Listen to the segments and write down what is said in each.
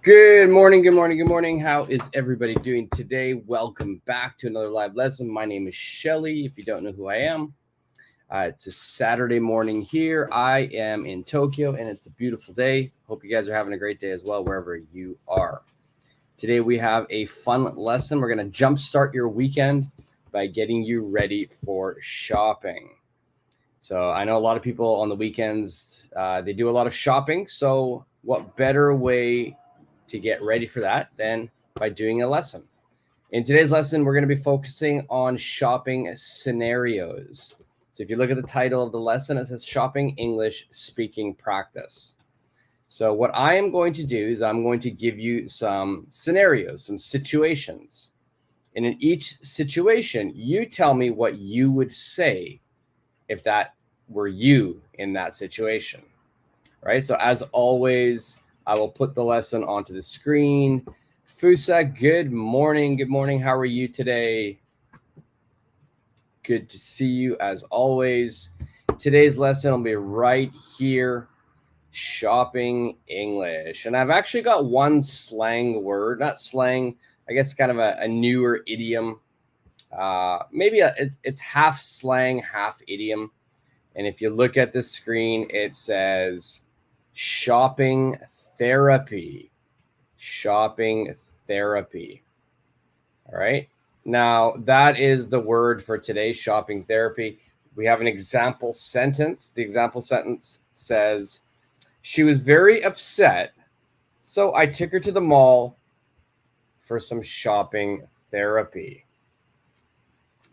Good morning, good morning, good morning. How is everybody doing today? Welcome back to another live lesson. My name is Shelly. If you don't know who I am, it's a Saturday morning here. I am in Tokyo and it's a beautiful day. Hope you guys are having a great day as well, wherever you are. Today we have a fun lesson. We're going to jumpstart your weekend by getting you ready for shopping. So I know a lot of people on the weekends, they do a lot of shopping. So what better way to get ready for that than by doing a lesson? In today's lesson, we're going to be focusing on shopping scenarios. So if you look at the title of the lesson, it says Shopping English Speaking Practice. So what I am going to do is I'm going to give you some scenarios, some situations. And in each situation, you tell me what you would say if that were you in that situation, right? So as always, I will put the lesson onto the screen. Fusa, good morning. Good morning. How are you today? Good to see you as always. Today's lesson will be right here, shopping English. And I've actually got one slang word, not slang, I guess kind of a newer idiom. It's half slang, half idiom. And if you look at the screen, it says shopping therapy. Shopping therapy. All right. Now, that is the word for today, shopping therapy. We have an example sentence. The example sentence says, she was very upset, so I took her to the mall for some shopping therapy.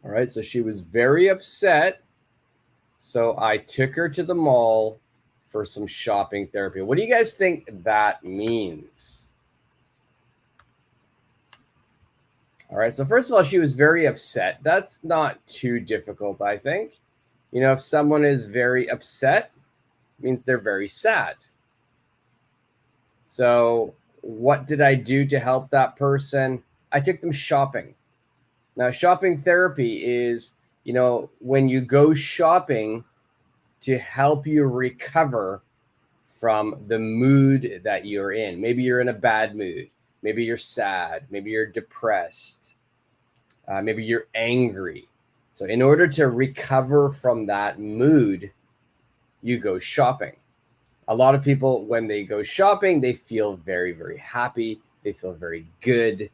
All right. So she was very upset, so I took her to the mall for some shopping therapy. What do you guys think that means? All right, so first of all, she was very upset. That's not too difficult, I think. You know, if someone is very upset, it means they're very sad. So what did I do to help that person? I took them shopping. Now, shopping therapy is, you know, when you go shopping to help you recover from the mood that you're in. Maybe you're in a bad mood. Maybe you're sad. Maybe you're depressed. Maybe you're angry. So in order to recover from that mood, you go shopping. A lot of people, when they go shopping, they feel very, very happy. They feel very good.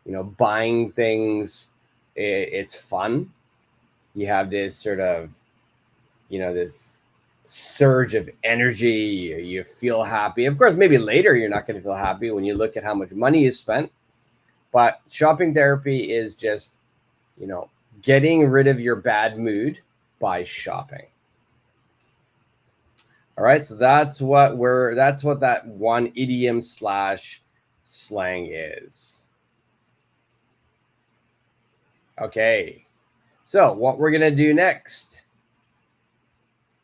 You know, buying things, it's fun. You have this sort of, you know, this surge of energy. You feel happy. Of course, maybe later you're not going to feel happy when you look at how much money you spent. But shopping therapy is just, you know, getting rid of your bad mood by shopping. All right, so that's what that one idiom slash slang is. Okay, so what we're gonna do next?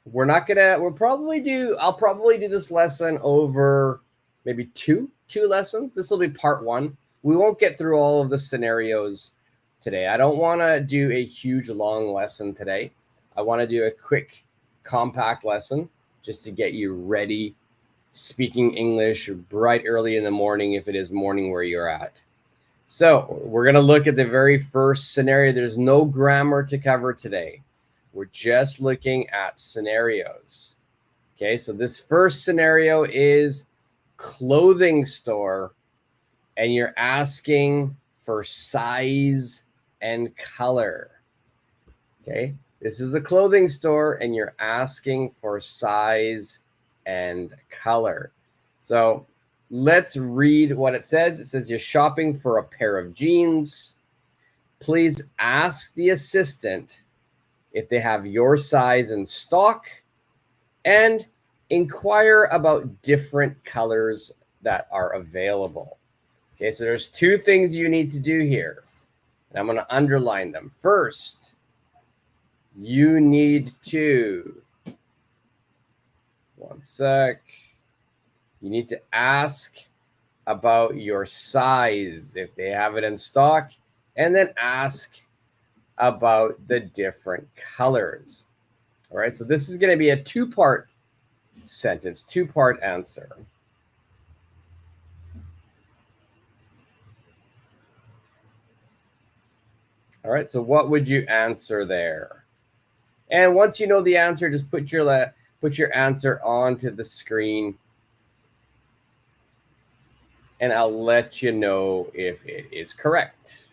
I'll probably do this lesson over maybe two lessons. This will be part one. We won't get through all of the scenarios today. I don't want to do a huge long lesson today. I want to do a quick compact lesson just to get you ready speaking English bright early in the morning if it is morning where you're at. So we're going to look at the very first scenario. There's no grammar to cover today. We're just looking at scenarios. Okay, so this first scenario is clothing store, and you're asking for size and color. Okay, this is a clothing store, and you're asking for size and color. So let's read what it says. It says you're shopping for a pair of jeans. Please ask the assistant if they have your size in stock, and inquire about different colors that are available. Okay, so there's two things you need to do here, and I'm going to underline them. First, you need to, one sec, you need to ask about your size if they have it in stock, and then ask about the different colors. All right, so this is going to be a two-part sentence, two-part answer. All right, so what would you answer there? And once you know the answer, just put your answer onto the screen, and I'll let you know if it is correct.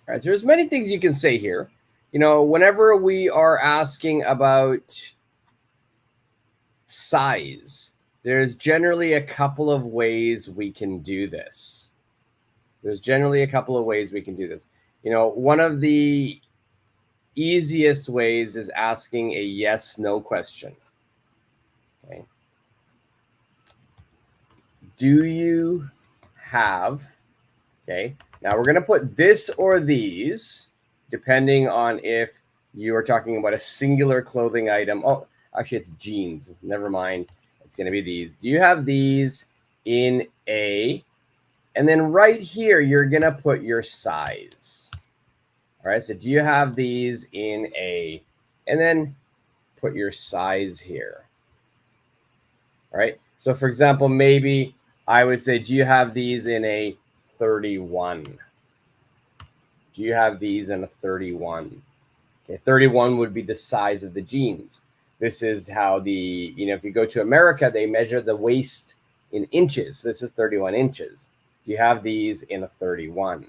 All right, so there's many things you can say here. You know, whenever we are asking about size, there's generally a couple of ways we can do this. There's generally a couple of ways we can do this. You know, one of the easiest ways is asking a yes/no question. Okay. Do you have, okay, now we're going to put this or these, depending on if you are talking about a singular clothing item. Oh, actually, it's jeans. Never mind. It's going to be these. Do you have these in a, and then right here, you're going to put your size. All right, so do you have these in a, and then put your size here. All right, so for example, maybe I would say, do you have these in a 31? Do you have these in a 31? Okay, 31 would be the size of the jeans. This is how the, you know, if you go to America, they measure the waist in inches. This is 31 inches. Do you have these in a 31?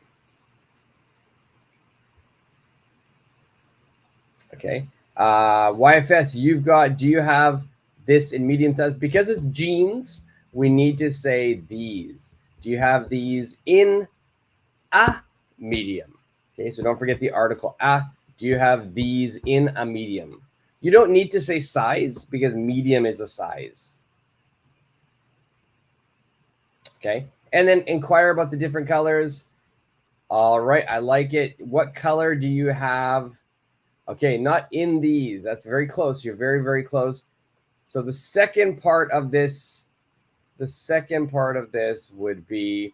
Okay. YFS, you've got, do you have this in medium size? Because it's jeans, we need to say these. Do you have these in a medium? Okay, so don't forget the article a. Do you have these in a medium? You don't need to say size because medium is a size. Okay, and then inquire about the different colors. All right, I like it. What color do you have? Okay, not in these. That's very close. You're very, very close. So the second part of this would be,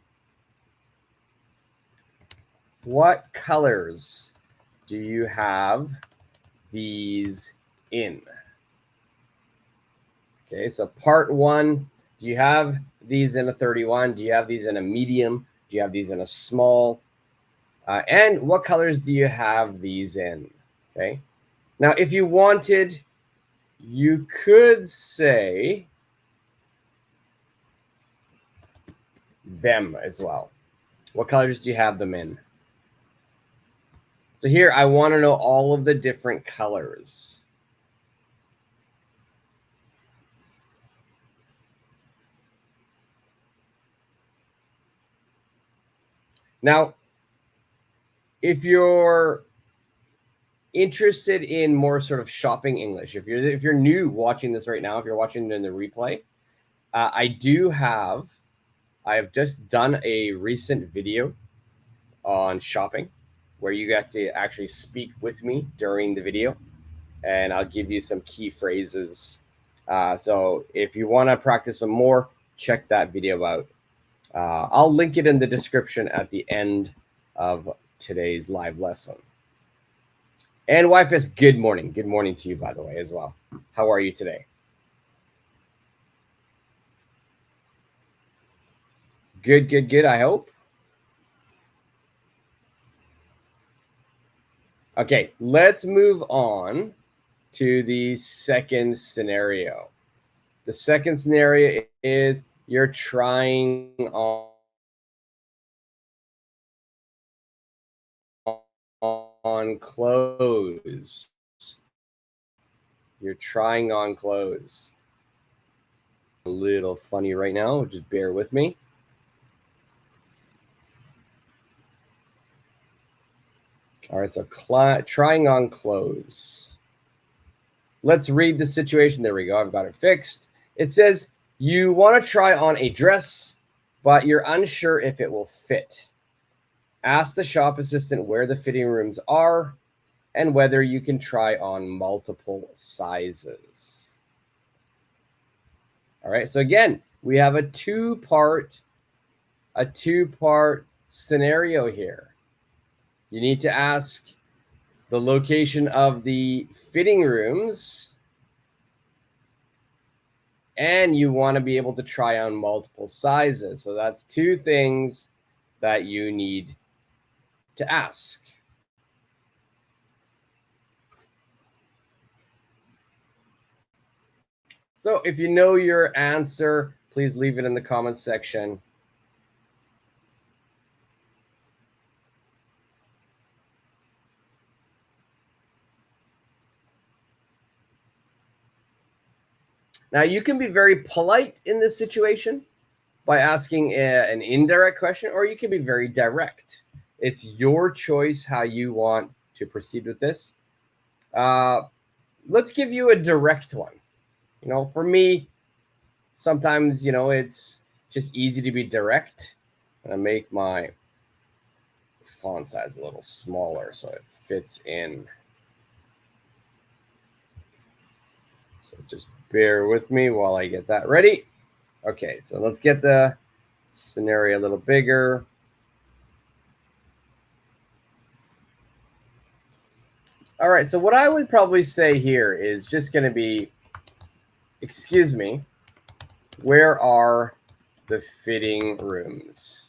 what colors do you have these in? Okay, so part one, do you have these in a 31? Do you have these in a medium? Do you have these in a small? And what colors do you have these in? Okay, now if you wanted, you could say them as well. What colors do you have them in? So here, I want to know all of the different colors. Now, if you're interested in more sort of shopping English, if you're new watching this right now, if you're watching in the replay, I have just done a recent video on shopping where you get to actually speak with me during the video, and I'll give you some key phrases. So if you want to practice some more, check that video out. I'll link it in the description at the end of today's live lesson. And YFS, good morning. Good morning to you, by the way, as well. How are you today? Good, good, good, I hope. Okay, let's move on to the second scenario. The second scenario is you're trying on clothes. You're trying on clothes. A little funny right now, just bear with me. All right, so trying on clothes. Let's read the situation. There we go. I've got it fixed. It says you want to try on a dress, but you're unsure if it will fit. Ask the shop assistant where the fitting rooms are and whether you can try on multiple sizes. All right, so again, we have a two-part scenario here. You need to ask the location of the fitting rooms, and you want to be able to try on multiple sizes. So that's two things that you need to ask. So if you know your answer, please leave it in the comments section. Now, you can be very polite in this situation by asking an indirect question, or you can be very direct. It's your choice how you want to proceed with this. Let's give you a direct one. You know, for me, sometimes, you know, it's just easy to be direct. I'm going to make my font size a little smaller so it fits in. So just bear with me while I get that ready. Okay, so let's get the scenario a little bigger. All right, so what I would probably say here is just going to be, excuse me, where are the fitting rooms?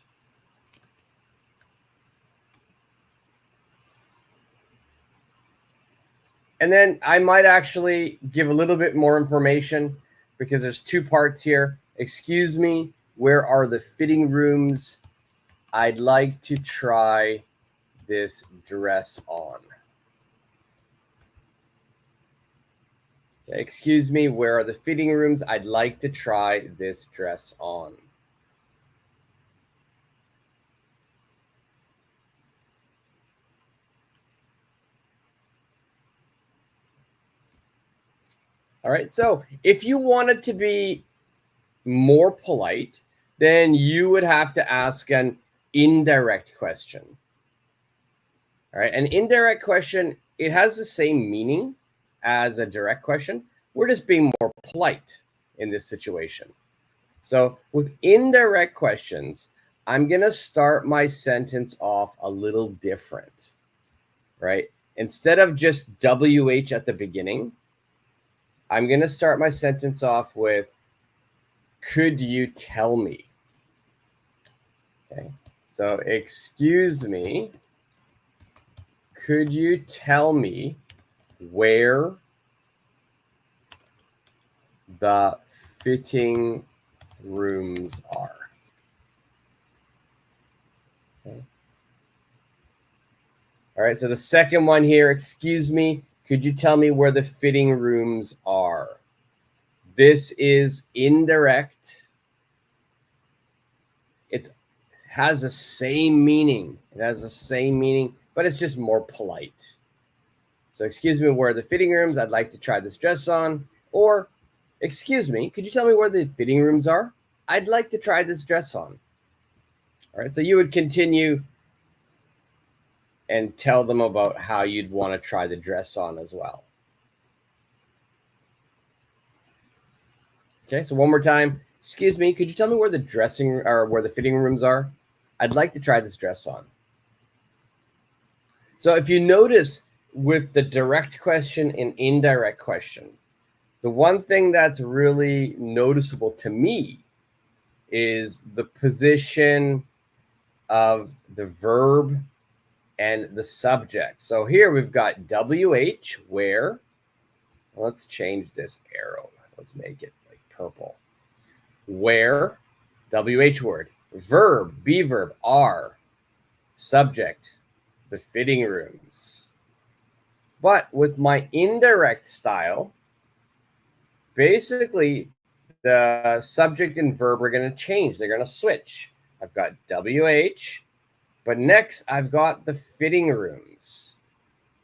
And then I might actually give a little bit more information because there's two parts here. Excuse me, where are the fitting rooms? I'd like to try this dress on. Okay, excuse me, where are the fitting rooms? I'd like to try this dress on. All right, so if you wanted to be more polite, then you would have to ask an indirect question. All right, an indirect question, it has the same meaning as a direct question. We're just being more polite in this situation. So with indirect questions, I'm going to start my sentence off a little different, right? Instead of just WH at the beginning, I'm going to start my sentence off with, could you tell me? Okay, so excuse me, could you tell me where the fitting rooms are? Okay. All right, so the second one here, excuse me, could you tell me where the fitting rooms are? This is indirect. It has the same meaning. It has the same meaning, but it's just more polite. So excuse me, where are the fitting rooms? I'd like to try this dress on. Or, excuse me, could you tell me where the fitting rooms are? I'd like to try this dress on. All right, so you would continue and tell them about how you'd want to try the dress on as well. Okay, so one more time. Excuse me, could you tell me where the dressing or where the fitting rooms are? I'd like to try this dress on. So if you notice with the direct question and indirect question, the one thing that's really noticeable to me is the position of the verb and the subject. So here we've got WH, where. Let's change this arrow. Let's make it like purple. Where, WH word. Verb, be verb, are. Subject, the fitting rooms. But with my indirect style, basically the subject and verb are going to change. They're going to switch. I've got WH, but next I've got the fitting rooms.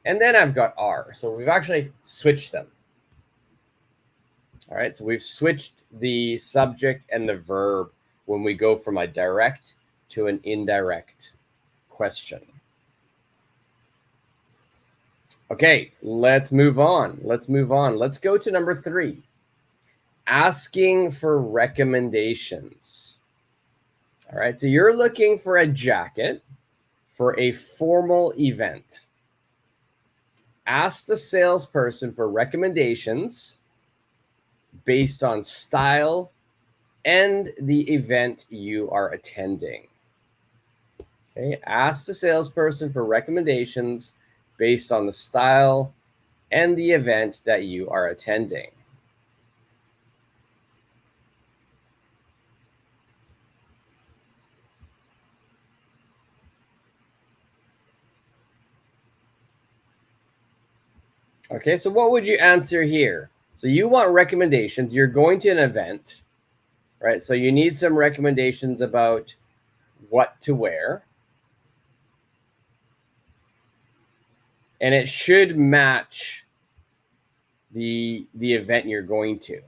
And then I've got are. So we've actually switched them. All right, so we've switched the subject and the verb when we go from a direct to an indirect question. Okay, let's move on. Let's move on. Let's go to number 3. Asking for recommendations. All right, so you're looking for a jacket for a formal event. Ask the salesperson for recommendations based on style and the event you are attending. Okay, ask the salesperson for recommendations based on the style and the event that you are attending. Okay, so what would you answer here? So you want recommendations. You're going to an event, right? So you need some recommendations about what to wear. And it should match the event you're going to.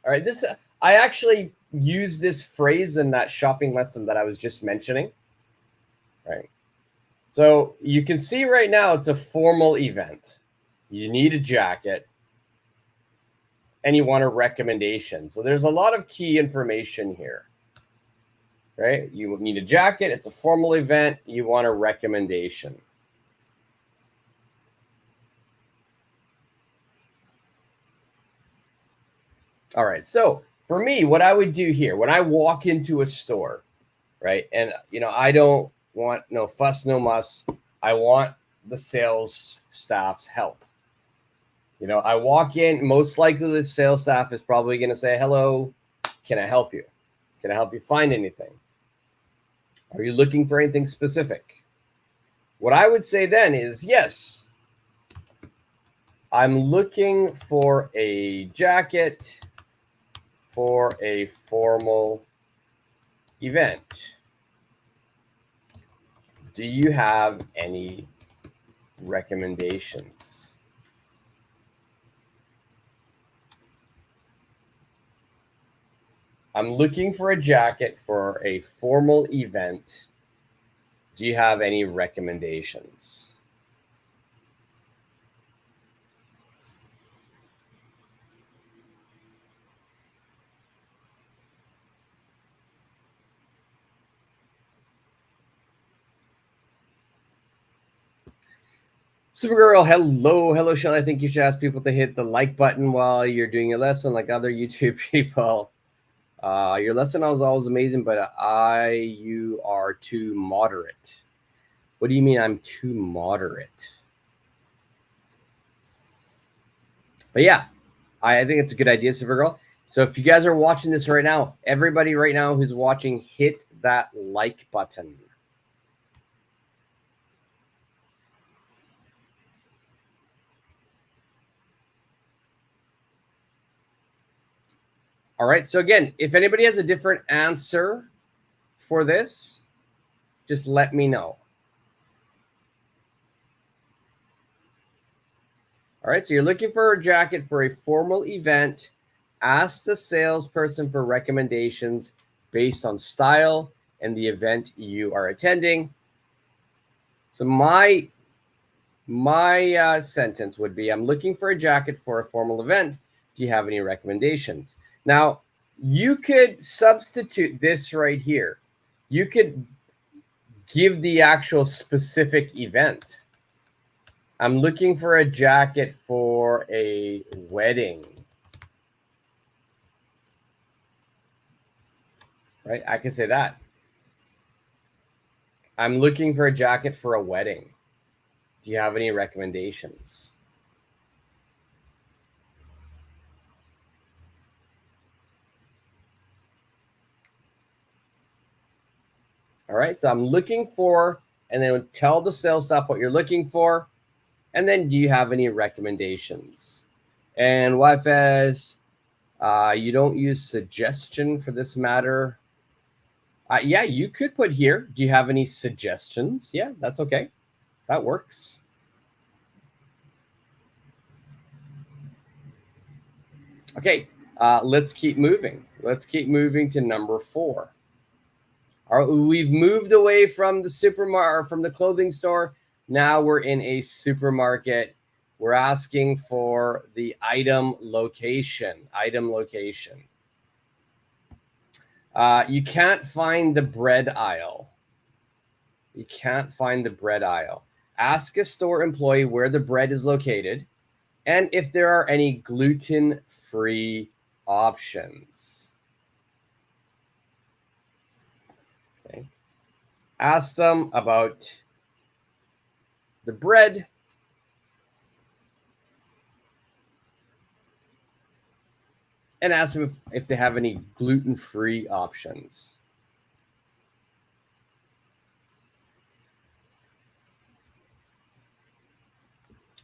All right, this I actually use this phrase in that shopping lesson that I was just mentioning. Right. So you can see right now it's a formal event. You need a jacket and you want a recommendation. So there's a lot of key information here. Right? You need a jacket, it's a formal event, you want a recommendation. All right. So for me, what I would do here when I walk into a store, right? And I don't want no fuss, no muss. I want the sales staff's help. I walk in, most likely the sales staff is probably going to say, "Hello, can I help you? Can I help you find anything? Are you looking for anything specific?" What I would say then is, "Yes, I'm looking for a jacket for a formal event. Do you have any recommendations?" I'm looking for a jacket for a formal event. Do you have any recommendations? Supergirl, hello, Shelly. I think you should ask people to hit the like button while you're doing your lesson, like other YouTube people. Your lesson was always amazing, but you are too moderate. What do you mean I'm too moderate? But yeah, I think it's a good idea, Supergirl. So if you guys are watching this right now, everybody right now who's watching, hit that like button. All right. So again, if anybody has a different answer for this, just let me know. All right. So you're looking for a jacket for a formal event. Ask the salesperson for recommendations based on style and the event you are attending. So my sentence would be, I'm looking for a jacket for a formal event. Do you have any recommendations? Now, you could substitute this right here. You could give the actual specific event. I'm looking for a jacket for a wedding. Right? I can say that. I'm looking for a jacket for a wedding. Do you have any recommendations? All right. So I'm looking for, and then tell the sales staff what you're looking for. And then do you have any recommendations? And YFS, you don't use suggestion for this matter. Yeah, you could put here, do you have any suggestions? Yeah, that's okay. That works. Okay, let's keep moving. Let's keep moving to number 4. All right, we've moved away from the supermarket, from the clothing store. Now we're in a supermarket. We're asking for the item location. You can't find the bread aisle. You can't find the bread aisle. Ask a store employee where the bread is located and if there are any gluten-free options. Okay. Ask them about the bread. And ask them if they have any gluten-free options.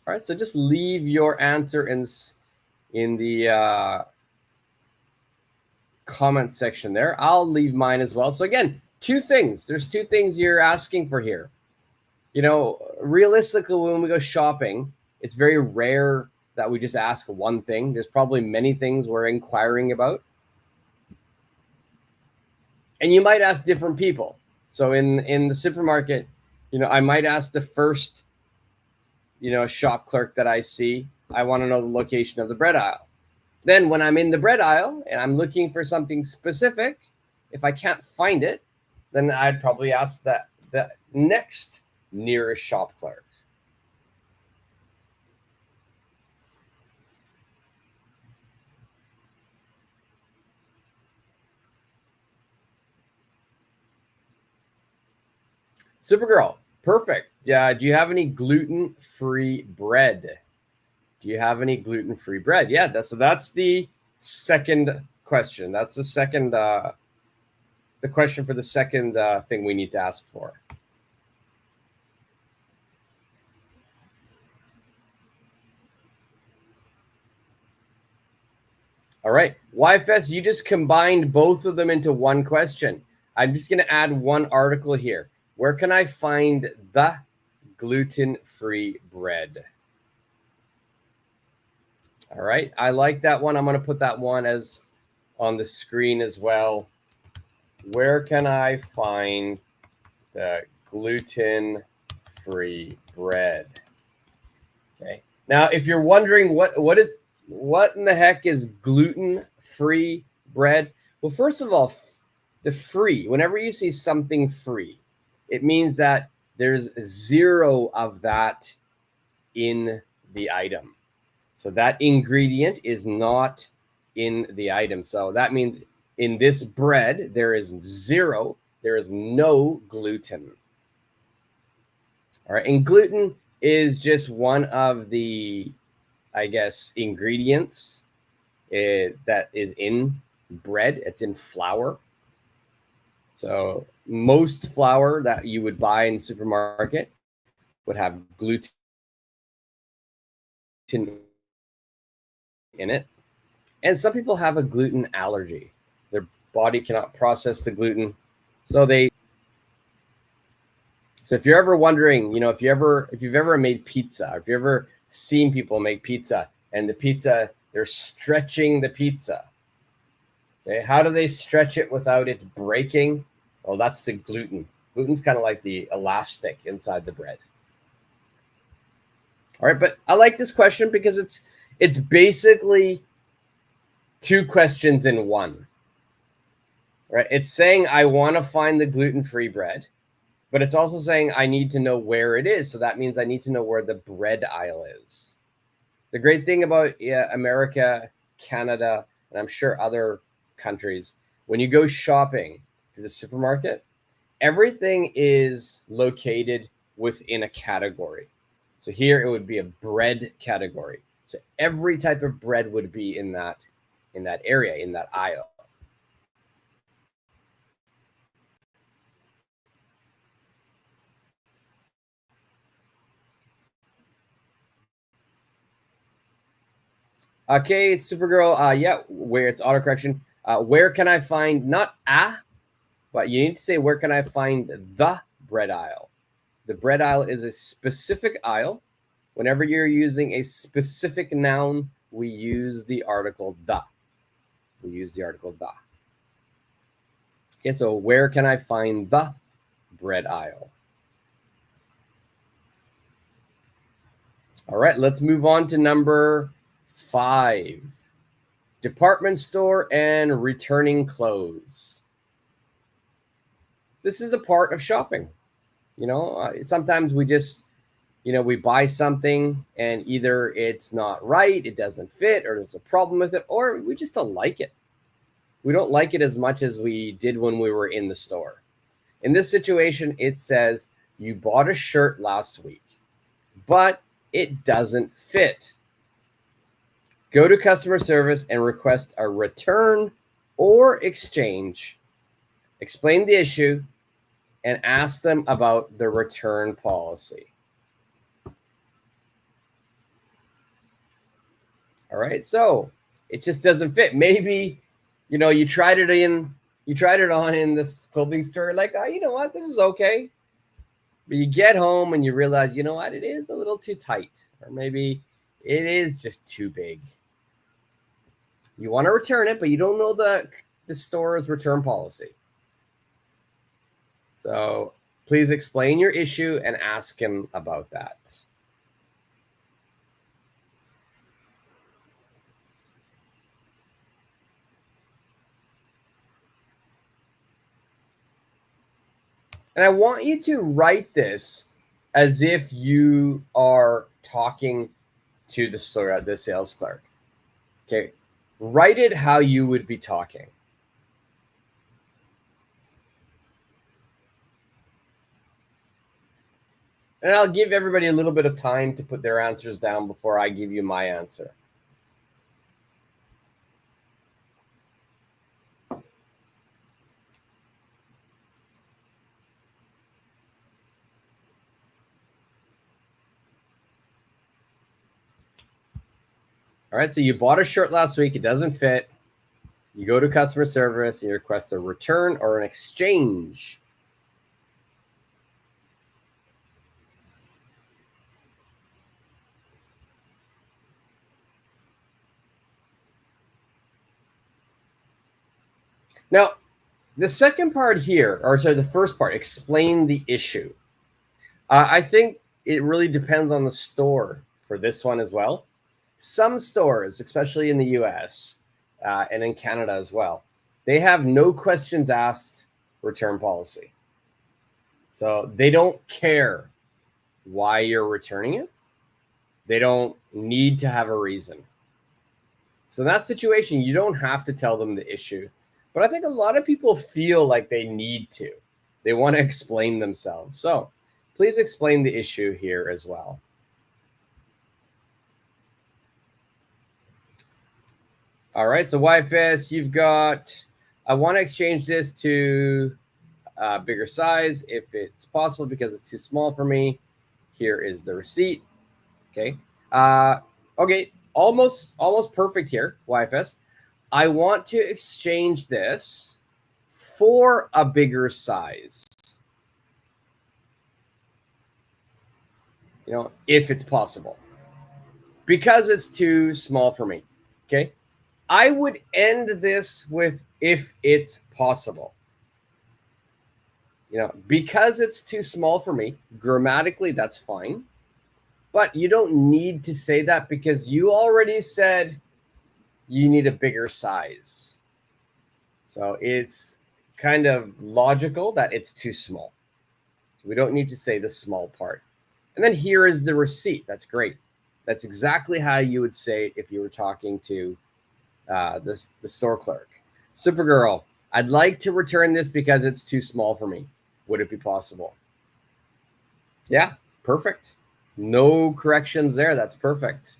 All right, so just leave your answer in the comment section there. I'll leave mine as well. So again, two things. There's two things you're asking for here. You know, realistically, when we go shopping, it's very rare that we just ask one thing. There's probably many things we're inquiring about. And you might ask different people. So in the supermarket, you know, I might ask the first, you know, shop clerk that I see, I want to know the location of the bread aisle. Then when I'm in the bread aisle and I'm looking for something specific, if I can't find it, then I'd probably ask the next nearest shop clerk. Supergirl, perfect. Yeah, do you have any gluten-free bread? Do you have any gluten-free bread? Yeah, that's the second question. That's the second the question for the second thing we need to ask for. All right, YFS, you just combined both of them into one question. I'm just going to add one article here. Where can I find the gluten-free bread? All right, I like that one. I'm going to put that one as on the screen as well. Where can I find the gluten-free bread? Okay. Now, if you're wondering what in the heck is gluten-free bread? Well, first of all, the free, whenever you see something free, it means that there's zero of that in the item. So that ingredient is not in the item. So that means in this bread, there is zero, there is no gluten. All right, and gluten is just one of the, I guess, ingredients that is in bread. It's in flour. So most flour that you would buy in the supermarket would have gluten in it. And some people have a gluten allergy. Their body cannot process the gluten. So if you're ever wondering, you know, if you've ever made pizza, or if you've ever seen people make pizza and the pizza, they're stretching the pizza. Okay, how do they stretch it without it breaking? Well, that's the gluten. Gluten's kind of like the elastic inside the bread. All right, but I like this question because it's basically two questions in one. Right? It's saying I want to find the gluten-free bread, but it's also saying I need to know where it is. So that means I need to know where the bread aisle is. The great thing about America, Canada, and I'm sure other countries, when you go shopping to the supermarket, everything is located within a category. So here it would be a bread category. So every type of bread would be in that area, in that aisle. Okay, Supergirl. Yeah, where it's auto correction. Where can I find not but you need to say where can I find the bread aisle? The bread aisle is a specific aisle. Whenever you're using a specific noun, we use the article the. We use the article the. Okay, so where can I find the bread aisle? All right, let's move on to number 5. Department store and returning clothes. this is a part of shopping. Sometimes we just, we buy something and either it's not right, it doesn't fit, or there's a problem with it, or we just don't like it. We don't like it as much as we did when we were in the store. In this situation, it says you bought a shirt last week, but it doesn't fit. Go to customer service and request a return or exchange. Explain the issue and ask them about the return policy. All right, so it just doesn't fit. Maybe, you tried it on in this clothing store, like, oh, you know what, this is okay. But you get home and you realize, you know what, it is a little too tight, or maybe it is just too big. You want to return it, but you don't know the store's return policy. So please explain your issue and ask him about that. And I want you to write this as if you are talking to the sales clerk. Okay. Write it how you would be talking. And I'll give everybody a little bit of time to put their answers down before I give you my answer. All right, so you bought a shirt last week, it doesn't fit. You go to customer service and you request a return or an exchange. Now, the second part here, or sorry, the first part, explain the issue. I think it really depends on the store for this one as well. Some stores, especially in the US and in Canada as well, they have no questions asked return policy. So they don't care why you're returning it. They don't need to have a reason. So in that situation, you don't have to tell them the issue. But I think a lot of people feel like they need to. They want to explain themselves. So please explain the issue here as well. All right, so YFS, you've got, I want to exchange this to a bigger size if it's possible because it's too small for me. Here is the receipt. Okay. Okay, almost perfect here, YFS. I want to exchange this for a bigger size. If it's possible. Because it's too small for me. Okay. I would end this with if it's possible. Because it's too small for me, grammatically, that's fine. But you don't need to say that because you already said you need a bigger size. So it's kind of logical that it's too small. So we don't need to say the small part. And then here is the receipt. That's great. That's exactly how you would say it if you were talking to the store clerk. Supergirl, I'd like to return this because it's too small for me. Would it be possible? Yeah, perfect. No corrections there. That's perfect.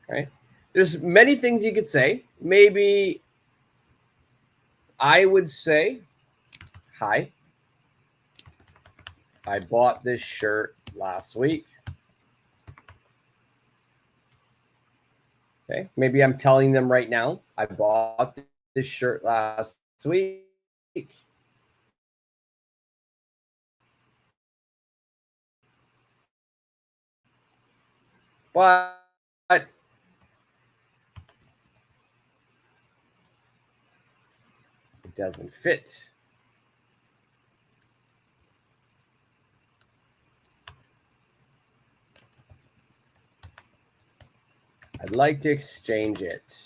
Right? There's many things you could say. Maybe I would say, hi, I bought this shirt last week. Okay, maybe I'm telling them right now, I bought this shirt last week. But it doesn't fit. I'd like to exchange it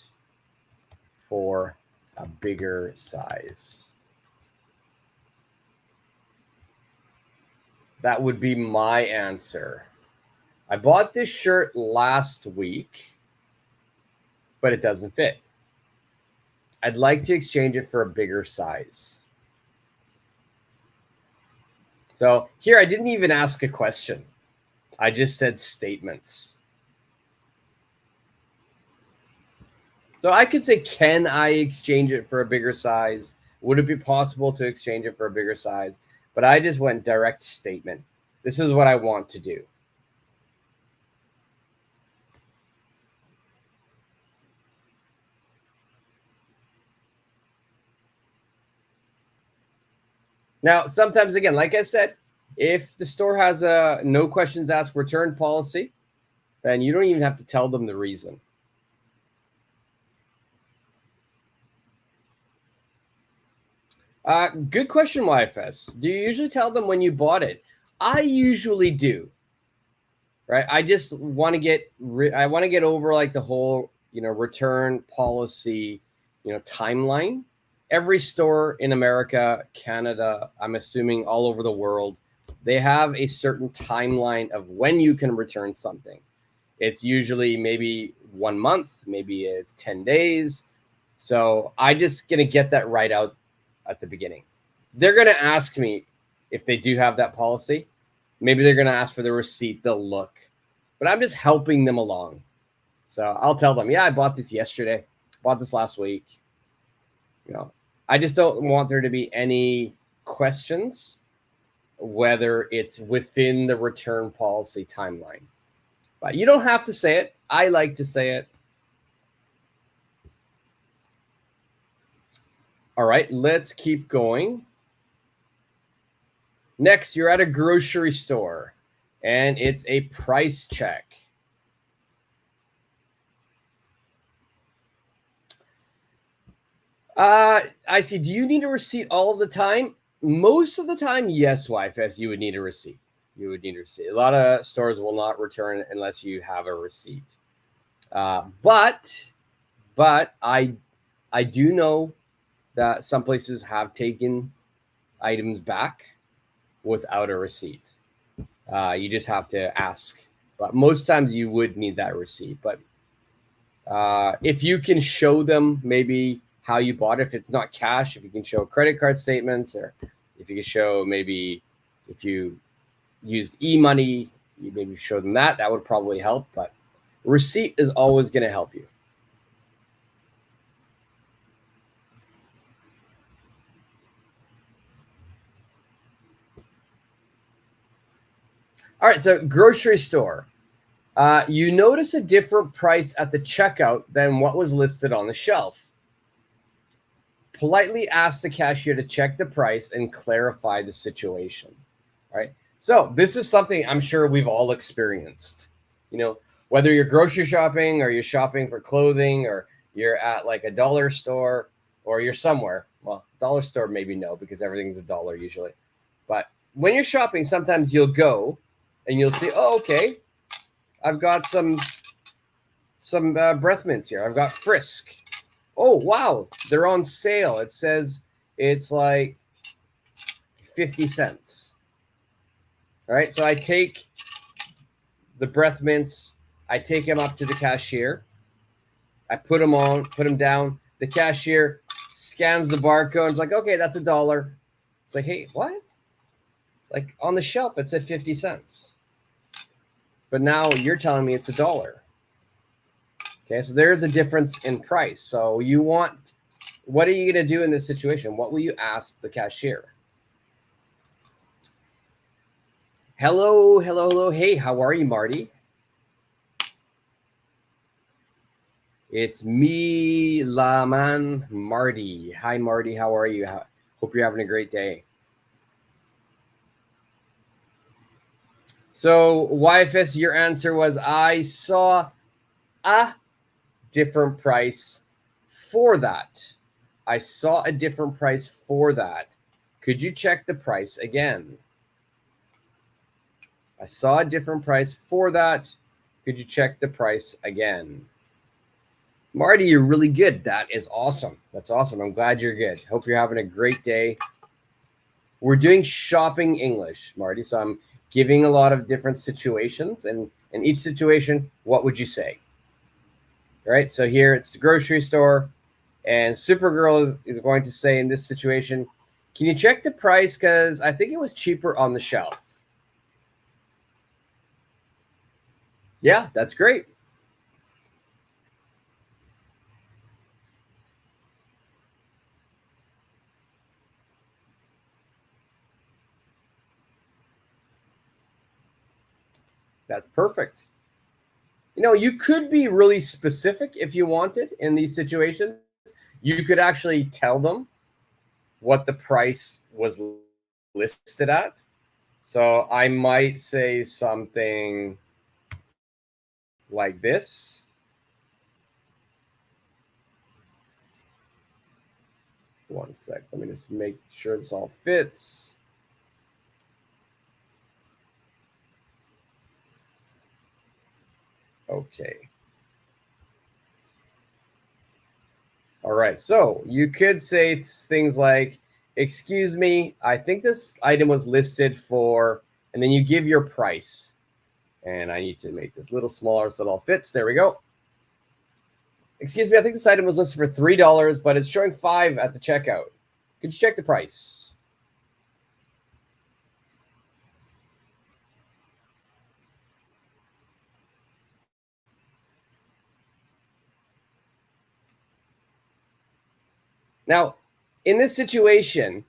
for a bigger size? That would be my answer. I bought this shirt last week, but it doesn't fit. I'd like to exchange it for a bigger size. So here I didn't even ask a question. I just said statements. So I could say, can I exchange it for a bigger size? Would it be possible to exchange it for a bigger size? But I just went direct statement. This is what I want to do. Now, sometimes, again, like I said, if the store has a no questions asked return policy, then you don't even have to tell them the reason. Good question, YFS. Do you usually tell them when you bought it? I usually do. Right? I just want to get over like the whole, return policy, timeline. Every store in America, Canada, I'm assuming all over the world, they have a certain timeline of when you can return something. It's usually maybe 1 month, maybe it's 10 days. So I just going to get that right out at the beginning. They're going to ask me if they do have that policy. Maybe they're going to ask for the receipt. They'll look. But I'm just helping them along. So I'll tell them, yeah, I bought this yesterday. Bought this last week. I just don't want there to be any questions whether it's within the return policy timeline. But you don't have to say it. I like to say it. All right, let's keep going. Next, you're at a grocery store and it's a price check. I see. Do you need a receipt all of the time? Most of the time, yes, YFS, you would need a receipt. You would need a receipt. A lot of stores will not return unless you have a receipt. But I do know that some places have taken items back without a receipt. You just have to ask. But most times you would need that receipt. But if you can show them maybe how you bought it, if it's not cash, if you can show credit card statements, or if you can show maybe if you used e-money, you maybe show them that would probably help. But receipt is always going to help you. All right, so grocery store. You notice a different price at the checkout than what was listed on the shelf. Politely ask the cashier to check the price and clarify the situation. All right. So this is something I'm sure we've all experienced. Whether you're grocery shopping or you're shopping for clothing or you're at like a dollar store or you're somewhere. Well, dollar store, maybe no, because everything's $1 usually. But when you're shopping, sometimes you'll go and you'll see, oh, okay, I've got some breath mints here. I've got Frisk. Oh, wow, they're on sale. It says it's like 50 cents. All right, so I take the breath mints. I take them up to the cashier. I put them down. The cashier scans the barcode and is like, okay, that's $1. It's like, hey, what? Like on the shelf, it said 50 cents. But now you're telling me it's $1. Okay, so there's a difference in price. So what are you going to do in this situation? What will you ask the cashier? Hello. Hey, how are you, Marty? It's me, Laman Marty. Hi, Marty. How are you? Hope you're having a great day. So, YFS, your answer was, I saw a different price for that. I saw a different price for that. Could you check the price again? I saw a different price for that. Could you check the price again? Marty, you're really good. That is awesome. That's awesome. I'm glad you're good. Hope you're having a great day. We're doing shopping English, Marty. So I'm giving a lot of different situations, and in each situation, what would you say? All right. So here it's the grocery store, and Supergirl is going to say in this situation, can you check the price? Because I think it was cheaper on the shelf. Yeah, that's great. That's perfect. You could be really specific if you wanted in these situations. You could actually tell them what the price was listed at. So I might say something like this. One sec. Let me just make sure this all fits. Okay. All right. So you could say things like, excuse me, I think this item was listed for, and then you give your price. And I need to make this a little smaller so it all fits. There we go. Excuse me, I think this item was listed for $3, but it's showing $5 at the checkout. Could you check the price? Now, in this situation,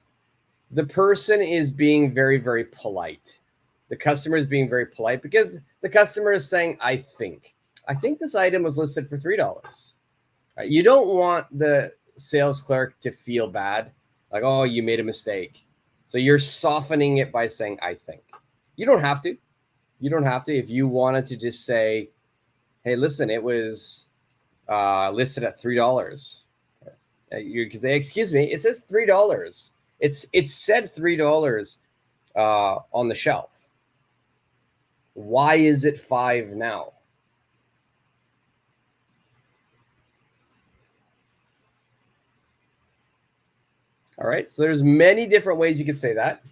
the person is being very, very polite. The customer is being very polite because the customer is saying, I think this item was listed for $3. Right? You don't want the sales clerk to feel bad, like, oh, you made a mistake. So you're softening it by saying, I think. You don't have to. You don't have to. If you wanted to just say, hey, listen, it was listed at $3. You can say, excuse me, it says $3. It said $3 on the shelf. Why is it $5 now? All right, so there's many different ways you could say that.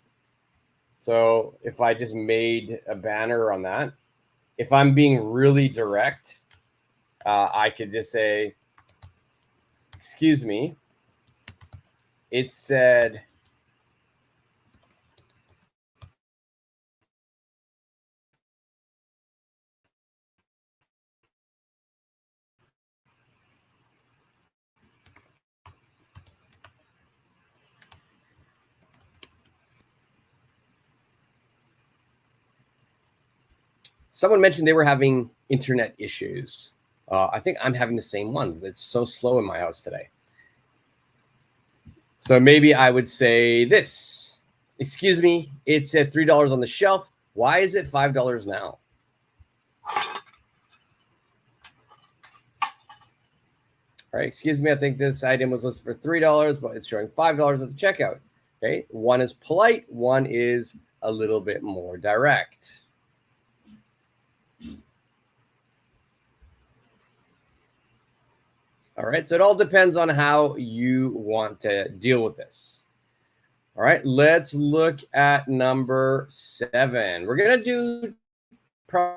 So if I just made a banner on that, if I'm being really direct, I could just say, excuse me, it said someone mentioned they were having internet issues. I think I'm having the same ones. It's so slow in my house today. So maybe I would say this. Excuse me, it said $3 on the shelf. Why is it $5 now? All right, excuse me, I think this item was listed for $3, but it's showing $5 at the checkout. Okay, one is polite, one is a little bit more direct. All right, so it all depends on how you want to deal with this. All right, let's look at number 7. We're going to do probably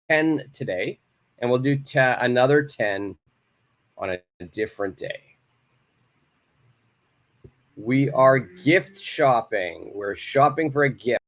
10 today, and we'll do another 10 on a different day. We are gift shopping. We're shopping for a gift.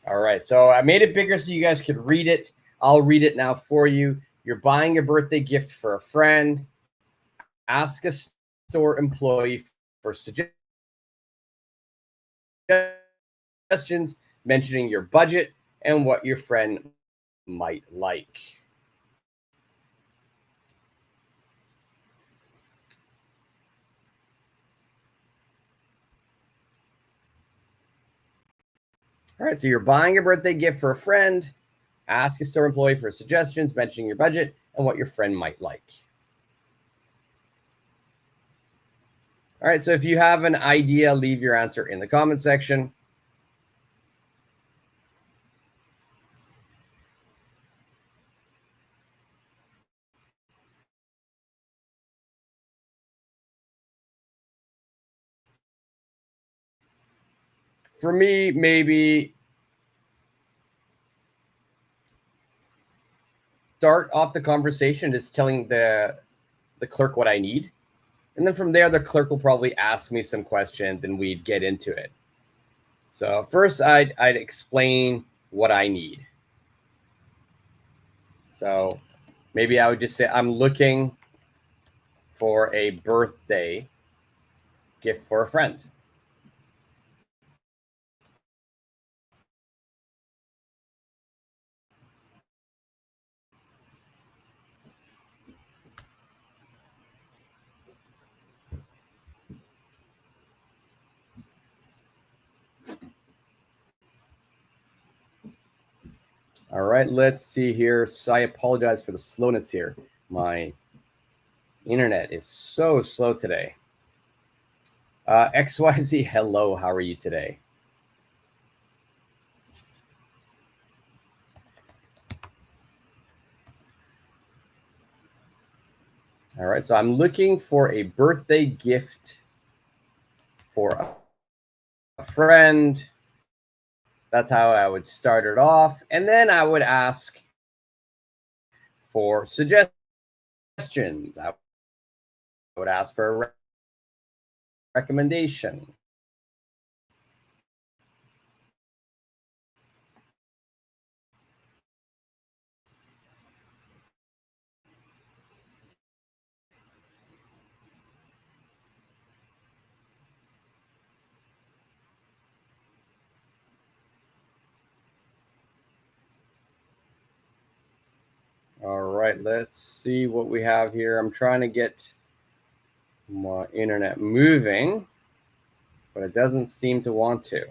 All right, so I made it bigger so you guys could read it. I'll read it now for you. You're buying a birthday gift for a friend. Ask a store employee for suggestions, mentioning your budget and what your friend might like. All right, so you're buying a birthday gift for a friend. Ask a store employee for suggestions, mentioning your budget and what your friend might like. All right, so if you have an idea, leave your answer in the comment section. For me, maybe start off the conversation just telling the clerk what I need. And then from there, the clerk will probably ask me some questions and we'd get into it. So first, I'd explain what I need. So maybe I would just say, I'm looking for a birthday gift for a friend. All right, let's see here. So I apologize for the slowness here. My internet is so slow today. XYZ, hello, how are you today? All right, so I'm looking for a birthday gift for a friend. That's how I would start it off. And then I would ask for suggestions. I would ask for a recommendation. All right, let's see what we have here. I'm trying to get my internet moving, but it doesn't seem to want to.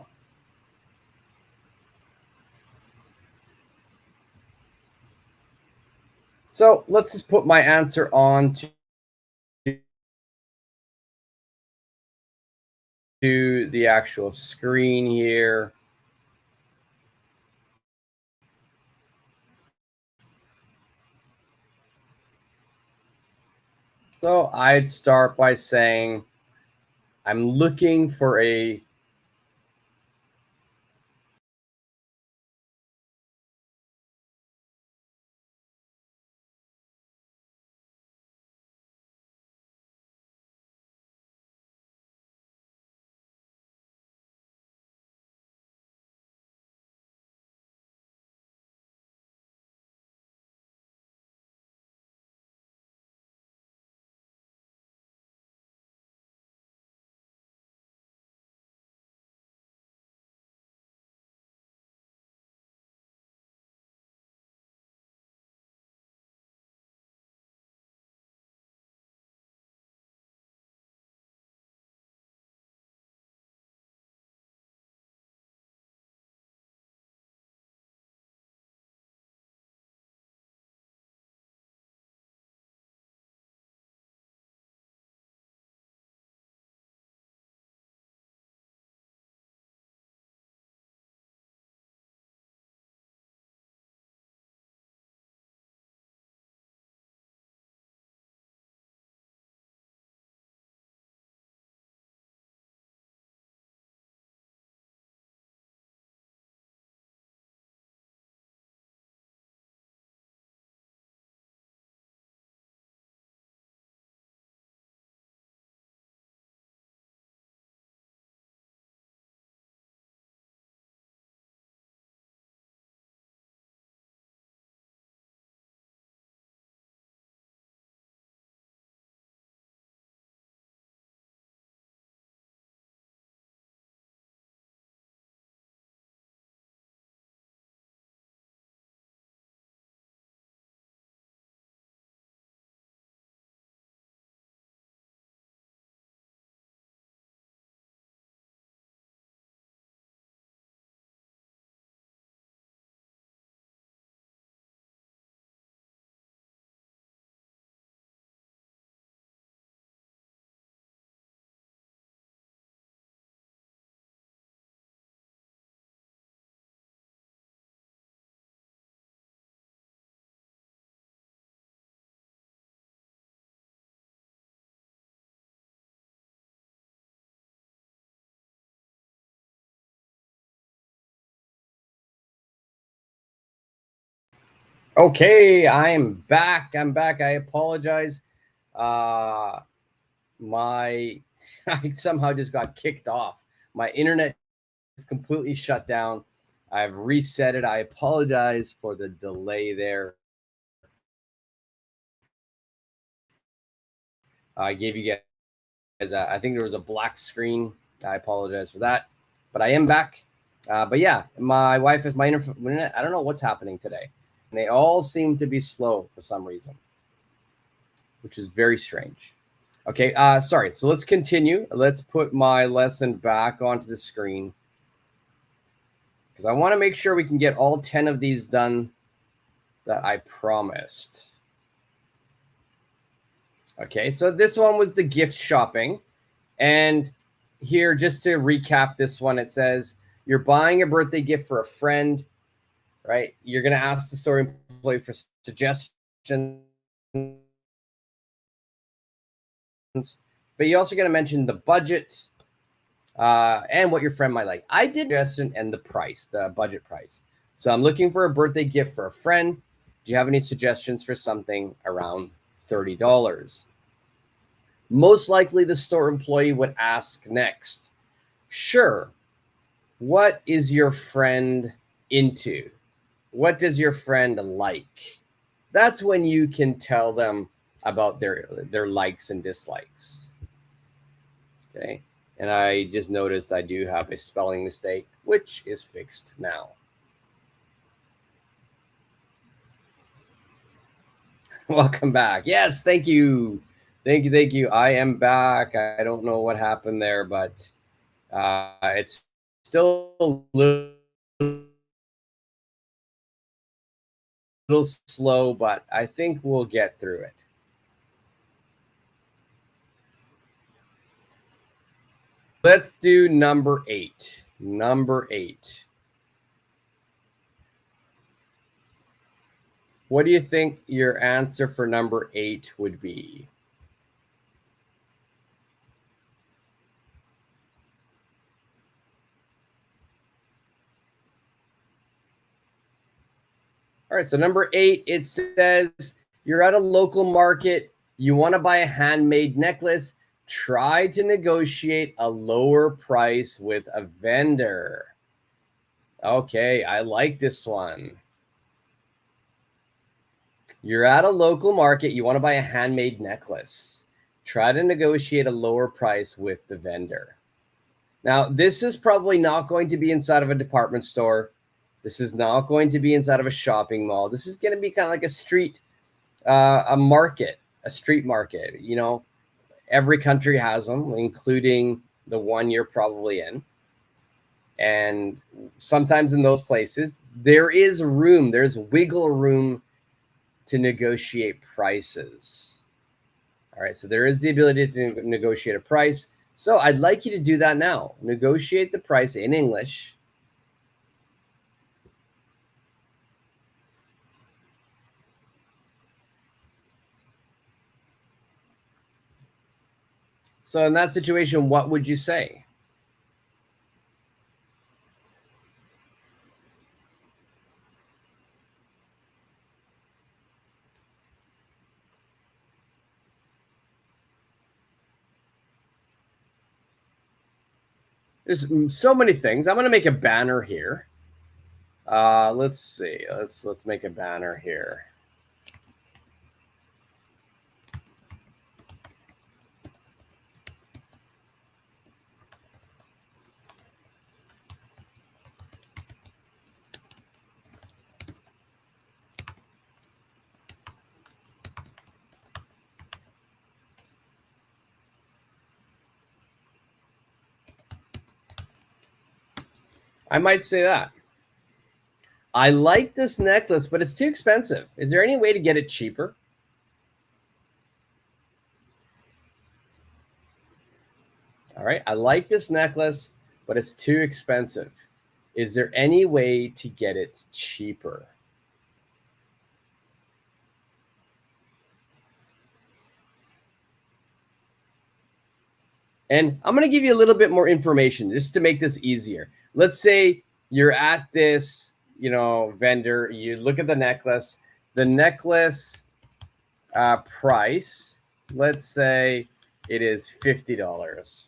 So let's just put my answer on to the actual screen here. So I'd start by saying, I'm looking for a Okay, I'm back. I'm back. I apologize. My I somehow just got kicked off. My internet is completely shut down. I've reset it. I apologize for the delay there. I gave you guys, I think there was a black screen. I apologize for that. But I am back. But yeah, my wife is my internet. I don't know what's happening today. And they all seem to be slow for some reason, which is very strange. Okay, sorry. So let's continue. Let's put my lesson back onto the screen because I want to make sure we can get all 10 of these done that I promised. Okay, so this one was the gift shopping. And here, just to recap this one, it says you're buying a birthday gift for a friend, right? You're going to ask the store employee for suggestions, but you also got to mention the budget and what your friend might like. I did suggestion and the price, the budget price. So I'm looking for a birthday gift for a friend. Do you have any suggestions for something around $30? Most likely the store employee would ask next, sure, what is your friend into? What does your friend like? That's when you can tell them about their likes and dislikes. Okay. And I just noticed I do have a spelling mistake, which is fixed now. Welcome back. Yes, thank you. Thank you. I am back. I don't know what happened there, but it's still a little slow, but I think we'll get through it. Let's do number 8. Number 8. What do you think your answer for number 8 would be? All right, so number 8, it says you're at a local market, you want to buy a handmade necklace, try to negotiate a lower price with a vendor. Okay, I like this one. You're at a local market, you want to buy a handmade necklace. Try to negotiate a lower price with the vendor. Now, this is probably not going to be inside of a department store. This is not going to be inside of a shopping mall. This is going to be kind of like a street, a market, a street market. You know, every country has them, including the one you're probably in. And sometimes in those places, there is room, there's wiggle room to negotiate prices. All right, so there is the ability to negotiate a price. So I'd like you to do that now. Negotiate the price in English. So in that situation, what would you say? There's so many things. I'm going to make a banner here. Let's see. Let's make a banner here. I might say that. I like this necklace, but it's too expensive. Is there any way to get it cheaper? All right. I like this necklace, but it's too expensive. Is there any way to get it cheaper? And I'm going to give you a little bit more information just to make this easier. Let's say you're at this, vendor, you look at the necklace. the necklace price, let's say it is $50.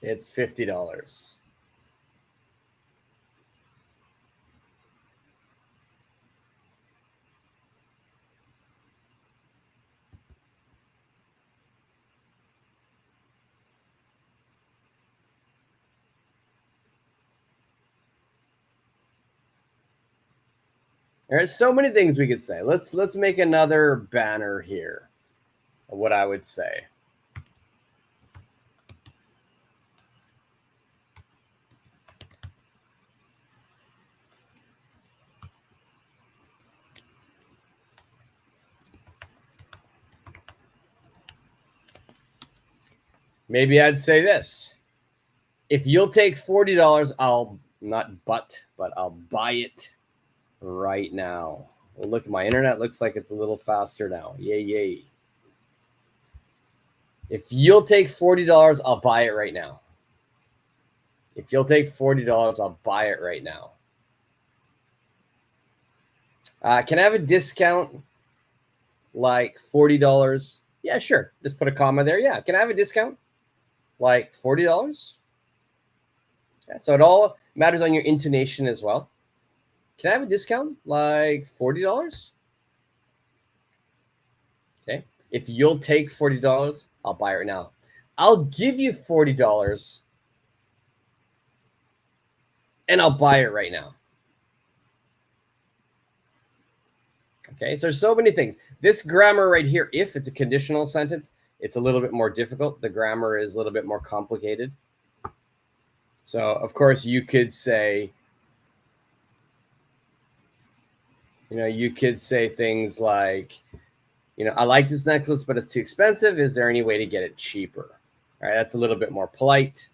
It's $50. There's so many things we could say. Let's make another banner here. What I would say. Maybe I'd say this. If you'll take $40, I'll I'll buy it right now. Well, look, my internet looks like it's a little faster now. Yay, yay. If you'll take $40, I'll buy it right now. If you'll take $40, I'll buy it right now. Can I have a discount like $40? Yeah, sure. Just put a comma there. Yeah. Can I have a discount like $40? Yeah, so it all matters on your intonation as well. Can I have a discount like $40? Okay. If you'll take $40, I'll buy it right now. I'll give you $40 and I'll buy it right now. Okay, so there's so many things. This grammar right here, if it's a conditional sentence, it's a little bit more difficult. The grammar is a little bit more complicated. So, of course, you could say, you could say things like, I like this necklace, but it's too expensive. Is there any way to get it cheaper? All right, that's a little bit more polite.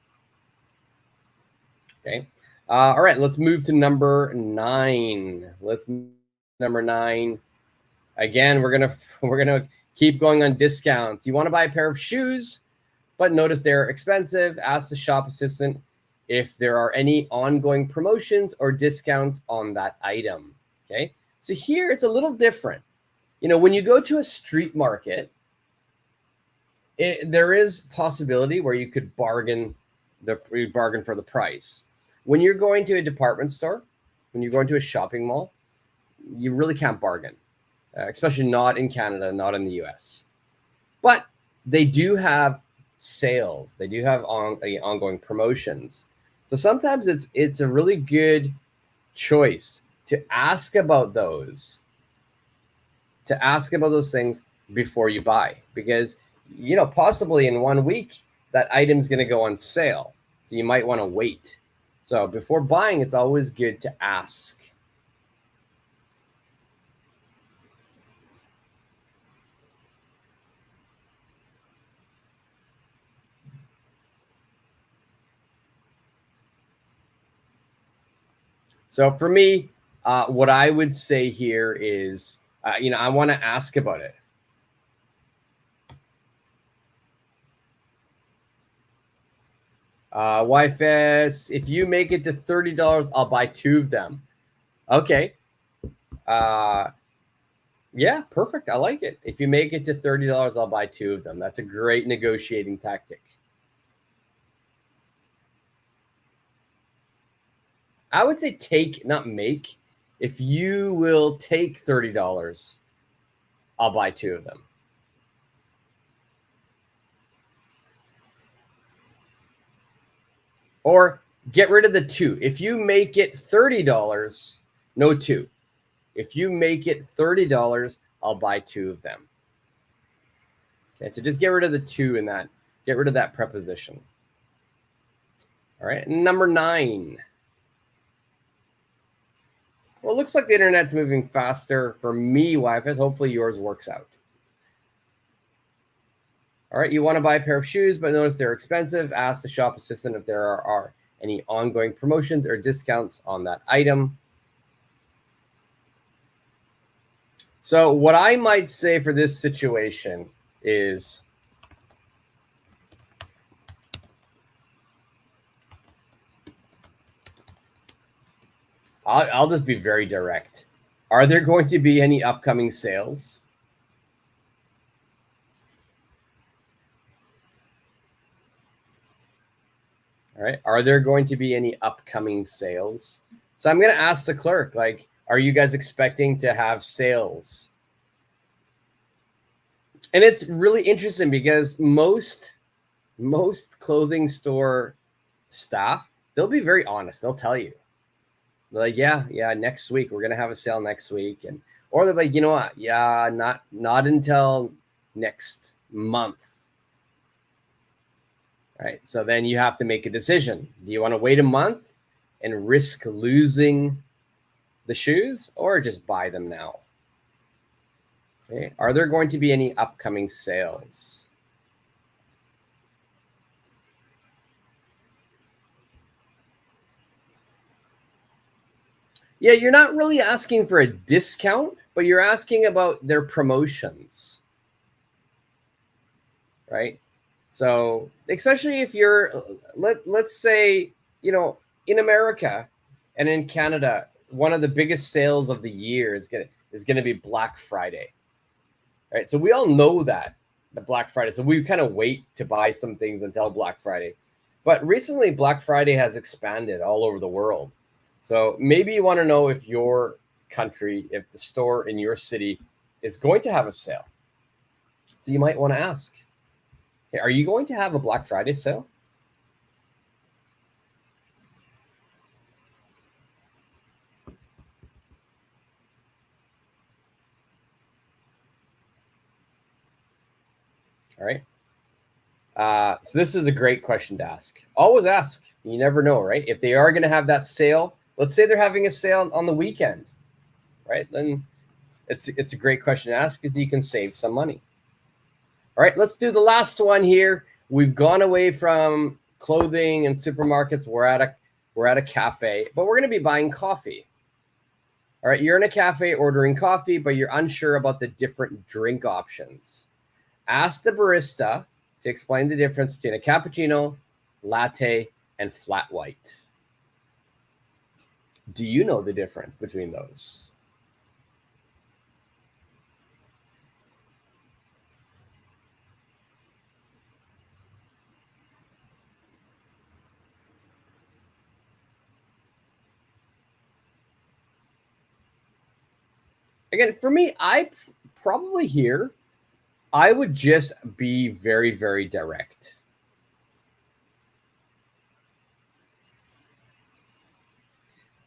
Okay. All right, let's move to number 9. Number 9. Again, we're gonna keep going on discounts. You want to buy a pair of shoes, but notice they're expensive. Ask the shop assistant if there are any ongoing promotions or discounts on that item. Okay, so here it's a little different. When you go to a street market, there is possibility where you could bargain for the price. When you're going to a department store, when you're going to a shopping mall, you really can't bargain, especially not in Canada, not in the US. But they do have sales. They do have ongoing promotions. So sometimes it's a really good choice to ask about those. To ask about those things before you buy, because possibly in 1 week that item's going to go on sale, so you might want to wait. So before buying, it's always good to ask. So for me, what I would say here is, I want to ask about it. YFS, if you make it to $30, I'll buy 2 of them. Okay. Yeah, perfect. I like it. If you make it to $30, I'll buy 2 of them. That's a great negotiating tactic. I would say take, not make. If you will take $30, I'll buy 2 of them. Or get rid of the 2. If you make it $30, no 2. If you make it $30, I'll buy 2 of them. Okay, so just get rid of the 2 in that. Get rid of that preposition. All right, number 9. Well, it looks like the internet's moving faster for me, Wi-Fi. Hopefully yours works out. All right, you want to buy a pair of shoes, but notice they're expensive. Ask the shop assistant if there are any ongoing promotions or discounts on that item. So what I might say for this situation is, I'll just be very direct. Are there going to be any upcoming sales? All right. Are there going to be any upcoming sales? So I'm going to ask the clerk, like, are you guys expecting to have sales? And it's really interesting because most clothing store staff, they'll be very honest. They'll tell you. They're like, yeah, next week we're gonna have a sale next week, and or they're like, you know what, yeah, not until next month. Right. So then you have to make a decision. Do you want to wait a month and risk losing the shoes, or just buy them now? Okay. Are there going to be any upcoming sales? Yeah, you're not really asking for a discount, but you're asking about their promotions, right? So, especially if you're let's say, in America and in Canada, one of the biggest sales of the year is going to be Black Friday. Right? So we all know that the Black Friday. So we kind of wait to buy some things until Black Friday. But recently Black Friday has expanded all over the world. So maybe you want to know if your country, if the store in your city is going to have a sale. So you might want to ask, hey, are you going to have a Black Friday sale? All right. So this is a great question to ask. Always ask. You never know, right? If they are going to have that sale, let's say they're having a sale on the weekend, right? Then it's a great question to ask because you can save some money. All right, let's do the last one here. We've gone away from clothing and supermarkets. We're at a cafe, but we're going to be buying coffee. All right, you're in a cafe ordering coffee, but you're unsure about the different drink options. Ask the barista to explain the difference between a cappuccino, latte, and flat white. Do you know the difference between those? Again, for me, I probably here, I would just be very, very direct.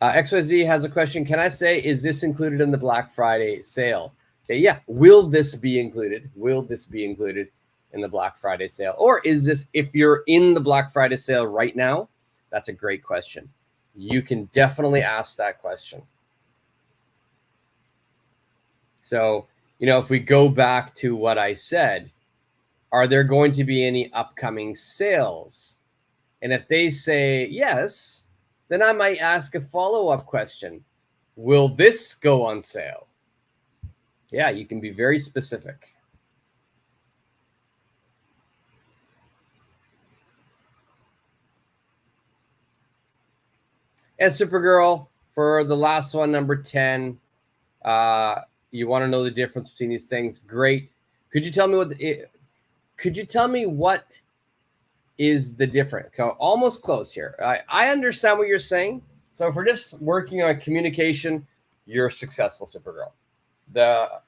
XYZ has a question. Can I say, is this included in the Black Friday sale? Okay, yeah. Will this be included? Will this be included in the Black Friday sale? Or is this, if you're in the Black Friday sale right now? That's a great question. You can definitely ask that question. So, if we go back to what I said, are there going to be any upcoming sales? And if they say yes, then I might ask a follow-up question. Will this go on sale? Yeah, you can be very specific. And Supergirl, for the last one, number 10, you want to know the difference between these things? Great. Could you tell me what is the difference? Okay, almost close here. I understand what you're saying. So if we're just working on communication, you're successful, Supergirl.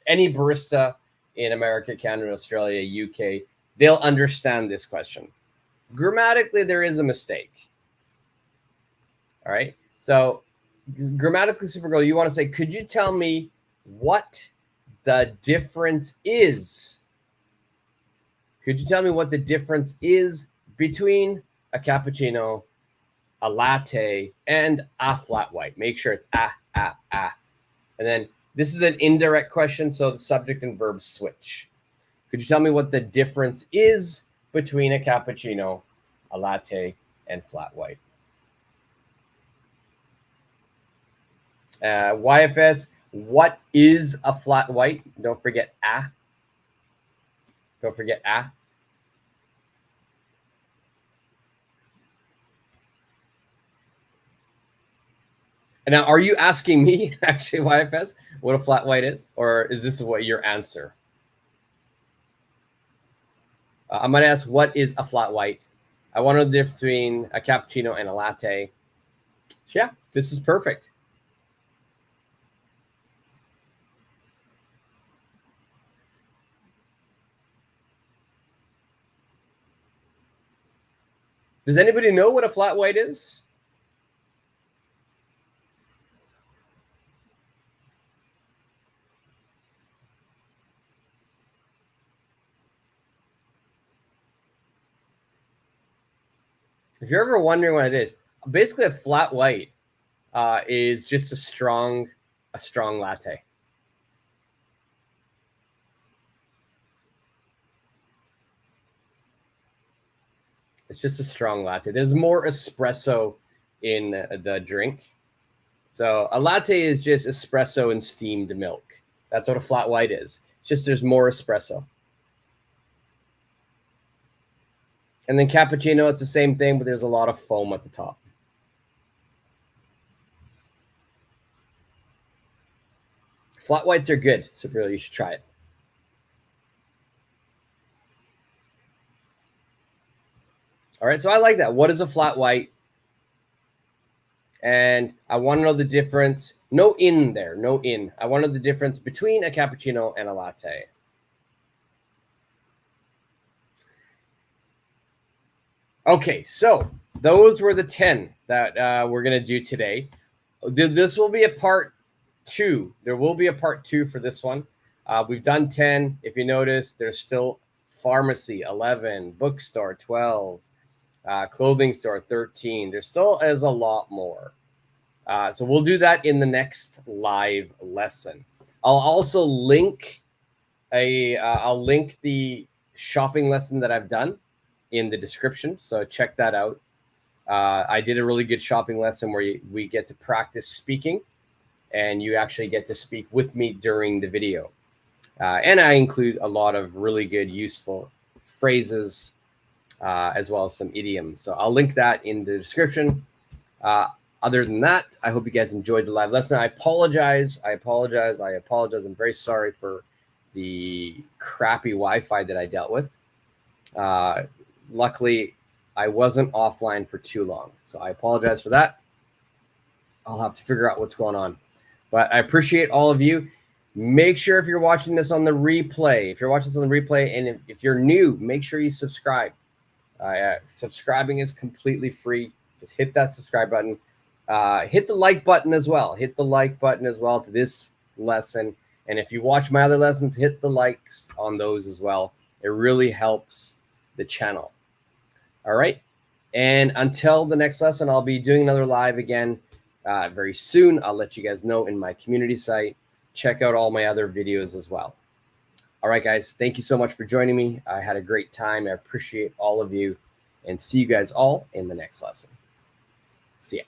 Any barista in America, Canada, Australia, UK, they'll understand this question. Grammatically, there is a mistake. All right. So grammatically, Supergirl, you want to say, could you tell me what the difference is? Could you tell me what the difference is between a cappuccino, a latte, and a flat white? Make sure it's ah. And then this is an indirect question, so the subject and verb switch. Could you tell me what the difference is between a cappuccino, a latte, and flat white? YFS, what is a flat white? Don't forget ah. Don't forget ah. And now, are you asking me, actually, YFS, what a flat white is? Or is this what your answer? I might ask, what is a flat white? I want to know the difference between a cappuccino and a latte. So yeah, this is perfect. Does anybody know what a flat white is? If you're ever wondering what it is, basically a flat white is just a strong latte. It's just a strong latte. There's more espresso in the drink. So a latte is just espresso and steamed milk. That's what a flat white is. It's just there's more espresso. And then cappuccino, it's the same thing, but there's a lot of foam at the top. Flat whites are good, so really you should try it. All right, so I like that. What is a flat white? And I want to know the difference. No in there, no in. I want to know the difference between a cappuccino and a latte. Okay, so those were the 10 that we're going to do today. This will be a part 2. There will be a part 2 for this one. We've done 10. If you notice, there's still pharmacy, 11, bookstore, 12, clothing store, 13. There still is a lot more. So we'll do that in the next live lesson. I'll also link I'll link the shopping lesson that I've done in the description. So check that out. I did a really good shopping lesson where we get to practice speaking, and you actually get to speak with me during the video. And I include a lot of really good, useful phrases, as well as some idioms. So I'll link that in the description. Other than that, I hope you guys enjoyed the live lesson. I apologize. I'm very sorry for the crappy Wi-Fi that I dealt with. Luckily, I wasn't offline for too long, so I apologize for that. I'll have to figure out what's going on. But I appreciate all of you. Make sure if you're watching this on the replay, and if you're new, make sure you subscribe. Subscribing is completely free. Just hit that subscribe button. Hit the like button as well. Hit the like button as well to this lesson. And if you watch my other lessons, hit the likes on those as well. It really helps the channel. All right. And until the next lesson, I'll be doing another live again very soon. I'll let you guys know in my community site. Check out all my other videos as well. All right, guys. Thank you so much for joining me. I had a great time. I appreciate all of you, and see you guys all in the next lesson. See ya.